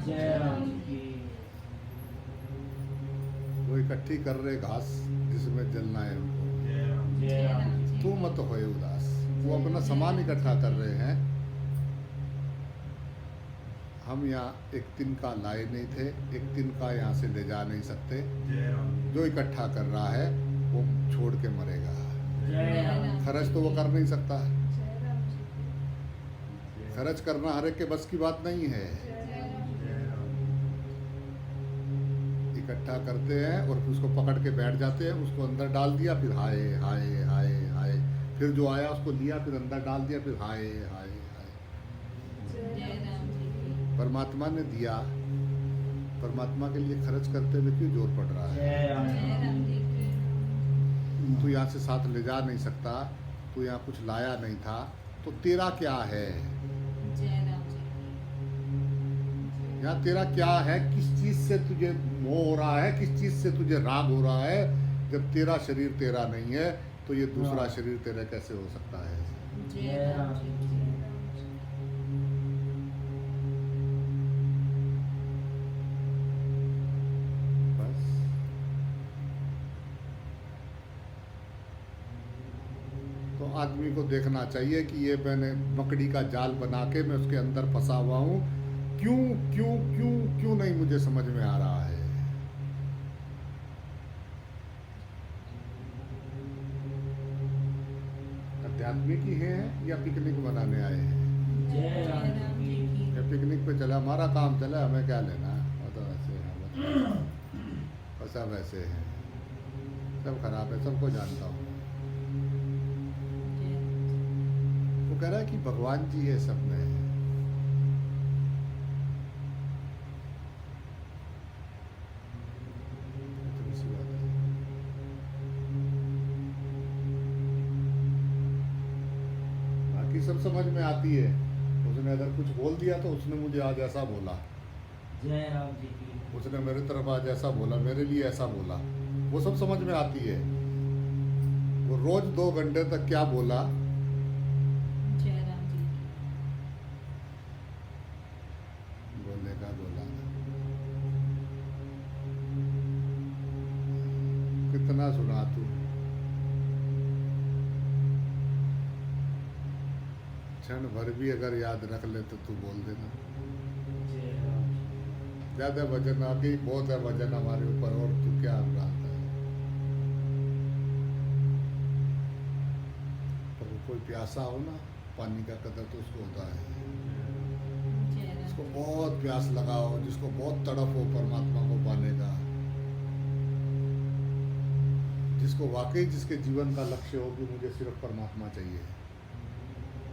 जय राम जी की। वो इकट्ठी कर रहे घास जिसमें जलना है उनको। जय राम जी तू मत होए उदास। वो अपना सामान इकट्ठा कर रहे हैं। हम यहाँ एक तिनका लाए नहीं थे, एक तिनका यहाँ से ले जा नहीं सकते। जो इकट्ठा कर रहा है वो छोड़ के मरेगा। जय राम। खर्च तो वो कर नहीं सकता। जय राम जी की खर्च करना हर एक के बस की बात नहीं है। इकट्ठा करते हैं और फिर उसको पकड़ के बैठ जाते हैं, उसको अंदर डाल दिया, फिर हाय हाय हाय हाय, फिर जो आया उसको लिया, फिर अंदर डाल दिया, फिर हाय हाय हाय। जय राम जी की परमात्मा ने दिया, परमात्मा के लिए खर्च करते हुए क्यों जोर पड़ रहा है? जय राम। जय राम जी की तू यहाँ से साथ ले जा नहीं सकता, तू यहाँ कुछ लाया नहीं था, तो तेरा क्या है? जय राम जी की यहाँ तेरा क्या है? किस चीज से तुझे मोह हो रहा है? किस चीज से तुझे राग हो रहा है? जब तेरा शरीर तेरा नहीं है तो ये दूसरा शरीर तेरा कैसे हो सकता है? जय राम जी की बस तो आदमी को देखना चाहिए कि ये मैंने मकड़ी का जाल बना के मैं उसके अंदर फंसा हुआ हूँ। क्यों क्यों क्यों क्यों नहीं मुझे समझ में आ रहा है। आध्यात्मिक ही है या पिकनिक बनाने आए हैं? जय जय राम राम जी जी की। की या पिकनिक पे चला, हमारा काम चला, हमें क्या लेना? वो तो ऐसे है, वो सब ऐसे है, सब खराब है, सबको जानता हूँ। जय वो कह रहा है कि भगवान जी है सब में। इतनी सी बात है। बाकी सब समझ में आती है। उसने अगर कुछ बोल दिया तो उसने मुझे आज ऐसा बोला, जय राम जी की। उसने मेरी तरफ आज ऐसा बोला, मेरे लिए ऐसा बोला, वो सब समझ में आती है। वो रोज 2 घंटे तक क्या बोला, जय राम जी की बोलेगा बोला। कितना सुना तू? क्षण भर भी अगर याद रख ले तो तू बोल देना। जय राम। ज्यादा वजन आगे बहुत है, वजन हमारे ऊपर, और तू क्या डालता है? पर कोई प्यासा हो ना, पानी का कदर तो उसको होता है। जय राम जिसको बहुत प्यास लगा हो, जिसको बहुत तड़प हो परमात्मा को पाने का, जिसको वाकई जिसके जीवन का लक्ष्य हो कि मुझे सिर्फ परमात्मा चाहिए,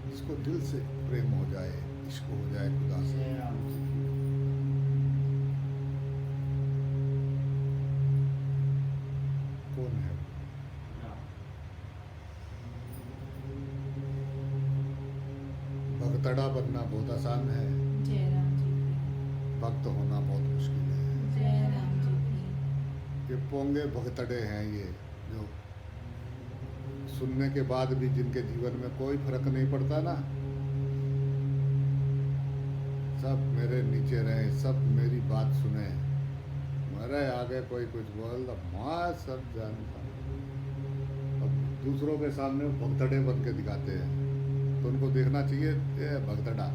जिसको दिल से प्रेम हो जाए, इश्क हो जाए खुदा से, जय राम जी की। कौन है? राम। भगतड़ा बनना बहुत आसान है, जय राम जी की भक्त होना बहुत मुश्किल है। जय राम जी की ये पोंगे भगतड़े हैं, ये जो सुनने के बाद भी जिनके जीवन में कोई फर्क नहीं पड़ता ना, सब मेरे नीचे रहे, सब मेरी बात सुने, मेरे आगे कोई कुछ बोल तो मैं सब जानता हूँ। अब दूसरों के सामने वो भगतड़े बन के दिखाते हैं, तो उनको देखना चाहिए ये भगतड़ा,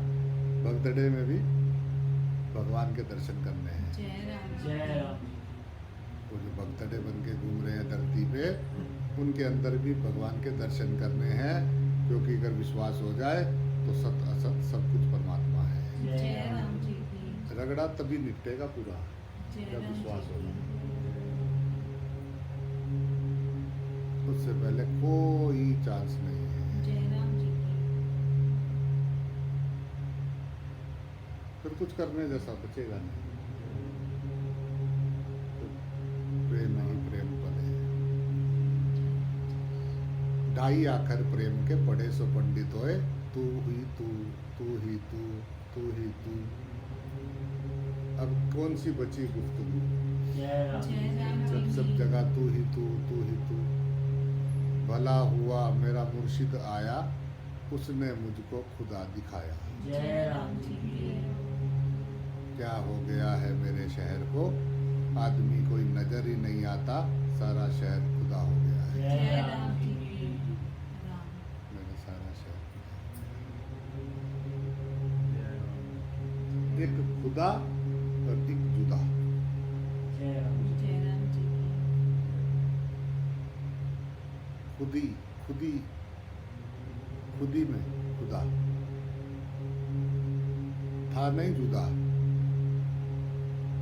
भगतड़े में भी भगवान के दर्शन करने हैं। जय राम जी जय की राम। वो जो भगतड़े बन के घूम रहे हैं धरती पे, उनके अंदर भी भगवान के दर्शन करने हैं, क्योंकि अगर विश्वास हो जाए तो सत असत सब कुछ परमात्मा है। जय राम जी की रगड़ा तभी निपटेगा पूरा, जय जब राम विश्वास जी होगा। की उससे पहले कोई चांस नहीं है। जय राम जी की फिर कुछ करने जैसा बचेगा नहीं। तो प्रेम ही प्रेम पले, ढाई आखर प्रेम के पढ़े सो पंडित होए, तू ही तू, तू ही तू, तू ही तू। अब कौन सी बची गुफ्तगू? जय राम। जय राम जब जी सब की जगह तू ही तू, तू ही तू। भला हुआ मेरा मुर्शिद आया, उसने मुझको खुदा दिखाया। जय राम जी की। क्या हो गया है मेरे शहर को, आदमी कोई नजर ही नहीं आता, सारा शहर खुदा हो गया है। जय राम जी की। राम मेरा सारा शहर जय राम। खुदा। एक खुदा और एक जुदा। जय राम जी। जय राम जी की। खुदी खुदी खुदी में खुदा था नहीं जुदा,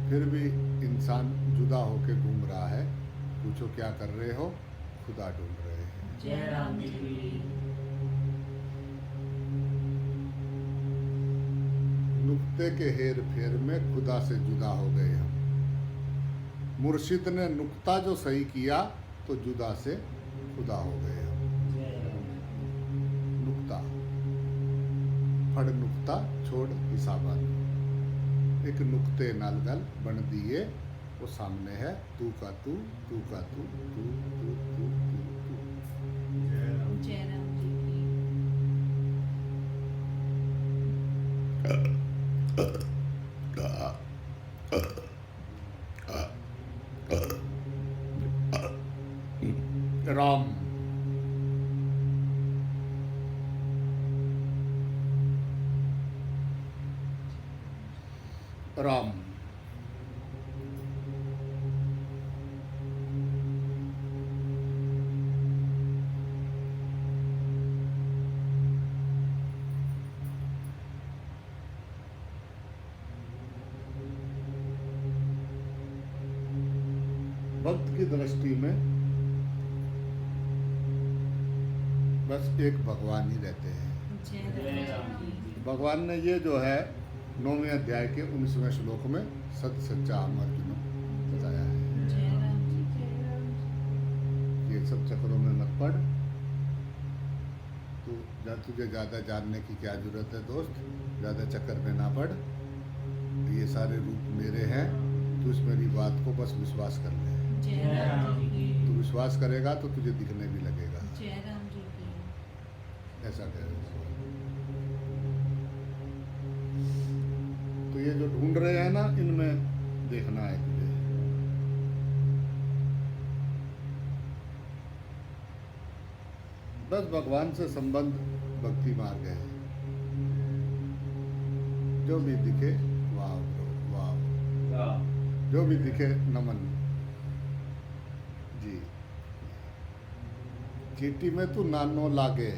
फिर भी इंसान जुदा होके घूम रहा है। पूछो क्या कर रहे हो, खुदा ढूंढ रहे हैं। जय राम जी की। नुक्ते के हेर फेर में खुदा से जुदा हो गए हम। मुर्शिद ने नुक्ता जो सही किया तो जुदा से खुदा हो गए हम। जय राम। नुक्ता फड़ नुक्ता छोड़ हिसाबन, एक नुक्ते नाल गल बन दिए, वो सामने है तू का तू, तू का तू, तू तू तू तू तू। जय राम। जय राम जी की। राम राम भक्त की दृष्टि में बस एक भगवान ही रहते हैं। जय राम जी की। भगवान ने ये जो है 9वें अध्याय के 19वें श्लोक में सत सच्चा हम अर्जुन बताया है। जय राम जी। जय राम जी। ये सब चक्रों में मत पड़, तुझे ज़्यादा जानने की क्या जरूरत है दोस्त, ज़्यादा चक्कर में ना पड़। ये सारे रूप मेरे हैं, तू इस मेरी बात को बस विश्वास कर ले। जय राम जी की। तू विश्वास करेगा तो तुझे दिखने भी लगेगा। जय राम जी की। ऐसा कह रहे हैं। तो ये जो ढूंढ रहे हैं ना, इनमें देखना है तुझे। बस भगवान से संबंध भक्ति मार्ग है। जो भी दिखे वाह ब्रो वाह, जो भी दिखे नमन जी। चींटी में तू नानो लागे,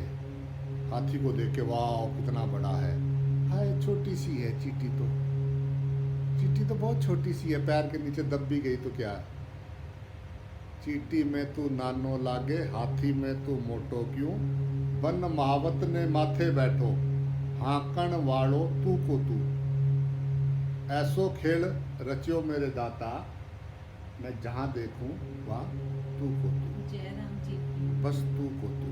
हाथी को देख के वाह कितना बड़ा है। हाय छोटी सी है चींटी तो, चींटी तो बहुत छोटी सी है, पैर के नीचे दब भी गई तो क्या। चींटी में तू नानो लागे, हाथी में तू मोटो क्यों, वन महावत ने माथे बैठो, हाकण वालो तू को तू। ऐसो खेल रचियो मेरे दाता, मैं जहाँ देखूं वहाँ तू को तू। जय राम जी की। बस तू को तू।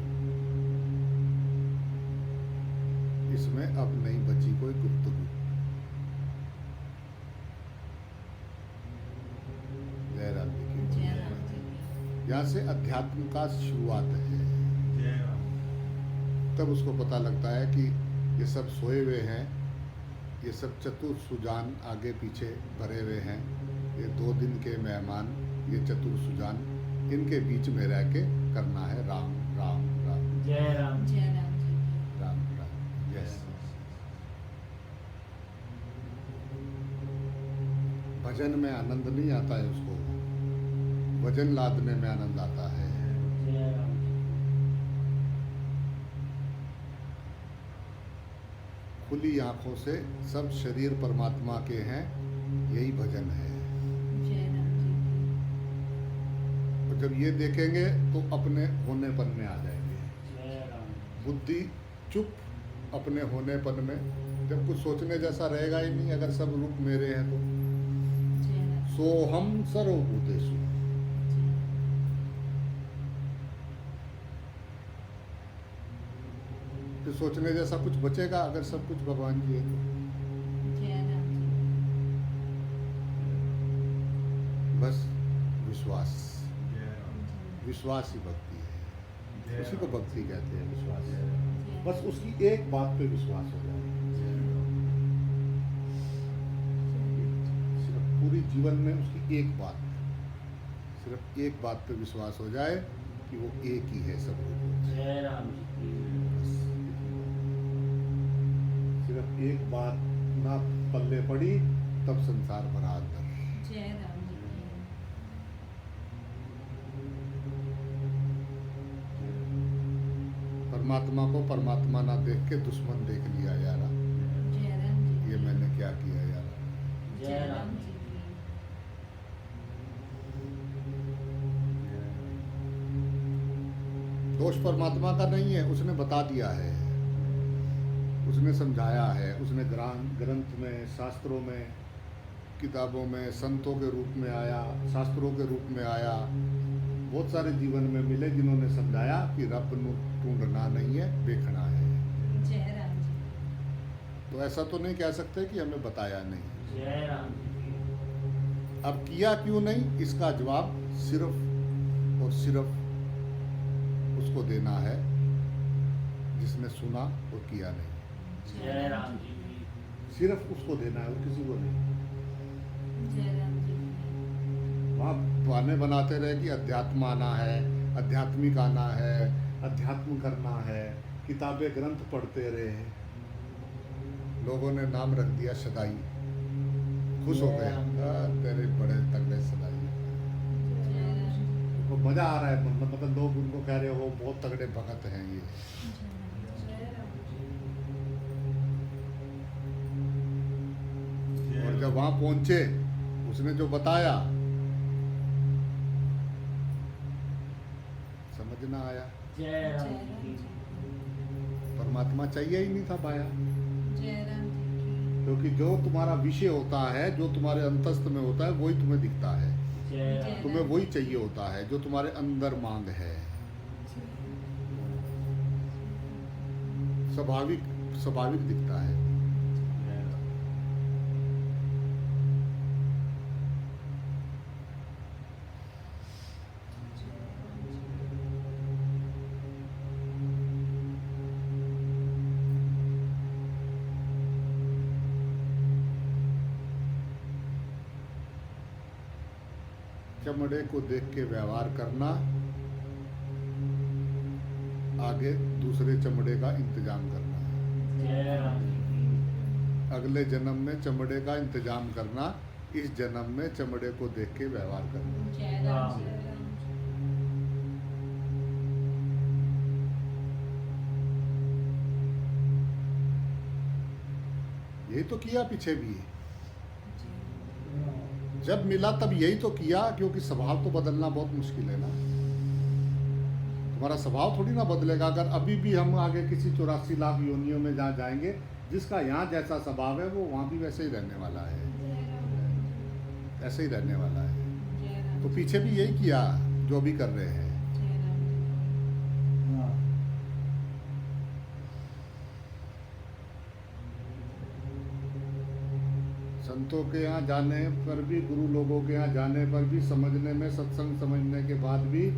इसमें अब नहीं बची कोई गुफ्तगू। जय राम जी की। जय राम जी की। यहाँ से अध्यात्म का शुरुआत है। तब उसको पता लगता है कि ये सब सोए हुए हैं, ये सब चतुर सुजान आगे पीछे भरे हुए हैं, ये 2 दिन के मेहमान, ये चतुर सुजान, इनके बीच में रह के करना है राम राम राम जय राम। जय राम जी की। राम राम। यस। भजन में आनंद नहीं आता है उसको, वजन लादने में आनंद आता है। जय राम। खुली आंखों से सब शरीर परमात्मा के हैं, यही भजन है। जय राम जी की। और जब ये देखेंगे तो अपने होनेपन में आ जाएंगे। जय राम। बुद्धि चुप अपने होनेपन में, जब कुछ सोचने जैसा रहेगा ही नहीं, अगर सब रूप मेरे हैं तो। जय राम। सोहम सर्वभूतेषु। फिर सोचने जैसा कुछ बचेगा अगर सब कुछ भगवान जी है तो। जय राम जी। बस विश्वास, विश्वास ही भक्ति है। उसी को भक्ति कहते हैं, विश्वास। जय बस उसकी एक बात पे विश्वास हो जाए, सिर्फ पूरी जीवन में उसकी एक बात, सिर्फ एक बात पे विश्वास हो जाए कि वो एक ही है सब लोगों से। जय राम जी की। बस सिर्फ एक बात ना पल्ले पड़ी तब संसार भरा अंदर। जय राम जी की। परमात्मा को परमात्मा ना देख के दुश्मन देख लिया यारा, जय राम जी ये की। मैंने क्या किया यारा। जय राम जी की। दोष परमात्मा का नहीं है, उसने बता दिया है, उसने समझाया है, उसने ग्रंथ में, शास्त्रों में, किताबों में, संतों के रूप में आया, शास्त्रों के रूप में आया। बहुत सारे जीवन में मिले जिन्होंने समझाया कि रब ਨੂੰ ढूंढना नहीं है, देखना है। जय राम जी की। तो ऐसा तो नहीं कह सकते कि हमें बताया नहीं। जय राम जी की। अब किया क्यों नहीं, इसका जवाब सिर्फ और सिर्फ उसको देना है जिसने सुना और किया नहीं। जय राम जी की। सिर्फ उसको देना है और किसी को नहीं। जय राम जी की। वहाँ बहाने बनाते रहे कि अध्यात्म आना है, आध्यात्मिक आना है, अध्यात्म करना है, किताबें ग्रंथ पढ़ते रहे, लोगों ने नाम रख दिया सदाई, खुश हो गए, तेरे बड़े तगड़े सदाई। जय राम जी की। तो मजा आ रहा है, मतलब लोग उनको कह रहे हो बहुत तगड़े भगत हैं ये। जय राम जी की। और जब वहां पहुंचे, उसने जो बताया समझ ना आया। जय राम जय जी राम की। जी की। परमात्मा चाहिए ही नहीं था पाया, जय राम जी की। क्योंकि जो तुम्हारा विषय होता है, जो तुम्हारे अंतस्थ में होता है, वही तुम्हें दिखता है। जय राम। तुम्हें वही चाहिए होता है जो तुम्हारे अंदर मांग है। स्वाभाविक स्वाभाविक दिखता है। चमड़े को देख के व्यवहार करना, आगे दूसरे चमड़े का इंतजाम करना। जय राम जी की। अगले जन्म में चमड़े का इंतजाम करना, इस जन्म में चमड़े को देख के व्यवहार करना। जय राम जी की। यही तो किया पीछे भी। जब मिला तब यही तो किया, क्योंकि स्वभाव तो बदलना बहुत मुश्किल है ना। तुम्हारा स्वभाव थोड़ी ना बदलेगा। अगर अभी भी हम आगे किसी 84 लाख योनियों में जहाँ जाएंगे, जिसका यहाँ जैसा स्वभाव है वो वहाँ भी वैसे ही रहने वाला है, ऐसे ही रहने वाला है। जय राम तो जी पीछे भी यही किया जो अभी कर रहे हैं। की। जय राम जी की। हाँ। संतों के यहाँ जाने पर भी, गुरु लोगों के यहाँ जाने पर भी, समझने में, सत्संग समझने के बाद भी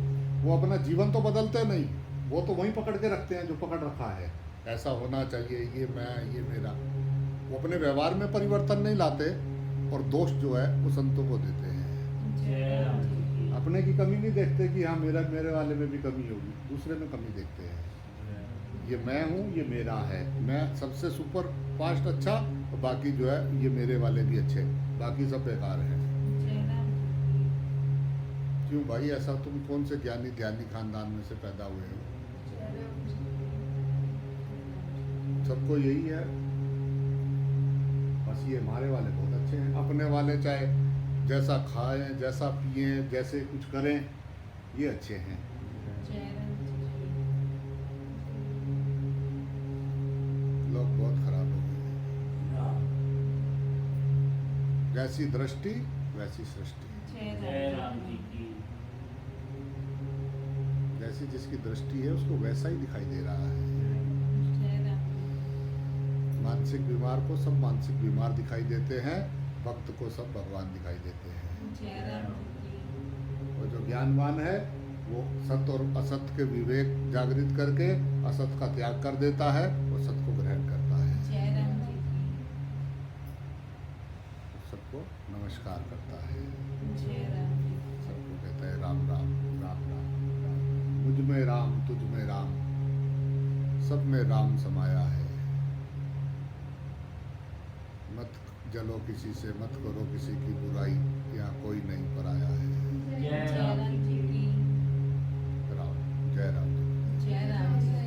वो अपना जीवन तो बदलते नहीं। वो तो वहीं पकड़ के रखते हैं जो पकड़ रखा है। ऐसा होना चाहिए, ये मैं, ये मेरा। वो अपने व्यवहार में परिवर्तन नहीं लाते, और दोष जो है वो संतों को देते हैं। जय राम जी की। अपने की कमी नहीं देखते कि हाँ मेरे वाले में भी कमी होगी, दूसरे में कमी देखते हैं। ये मैं हूँ, ये मेरा है, मैं सबसे सुपर फास्ट अच्छा, और बाकी जो है ये मेरे वाले भी अच्छे, बाकी सब बेकार हैं। जय राम जी की। क्यों भाई, ऐसा तुम कौन से ज्ञानी ध्यानी खानदान में से पैदा हुए हो? जय राम जी की। सबको यही है, बस ये हमारे वाले बहुत अच्छे हैं, अपने वाले चाहे जैसा खाएं, जैसा पिएं, जैसे कुछ करें, ये अच्छे हैं। जय राम जी की। लोग बहुत खराब हो गए हैं। हाँ। जैसी दृष्टि वैसी सृष्टि। जय राम जी की। जैसी जिसकी दृष्टि है उसको वैसा ही दिखाई दे रहा है। जय राम जी मानसिक बीमार को सब मानसिक बीमार दिखाई देते हैं, भक्त को सब भगवान दिखाई देते हैं। की। जय राम जी की। और जो ज्ञानवान है वो सत्य और असत्य के विवेक जागृत करके असत का त्याग कर देता है और सत्य को ग्रहण करता है। जय राम जी की सबको नमस्कार करता है, जय राम जी सबको कहता है राम राम राम राम राम। मुझ में राम तुझ में राम, सब में राम समाया है। मत जलो किसी से, मत करो किसी की बुराई, यहाँ कोई नहीं पराया है। जय जय राम राम जी जी की की राम, जय राम जी। जय राम जी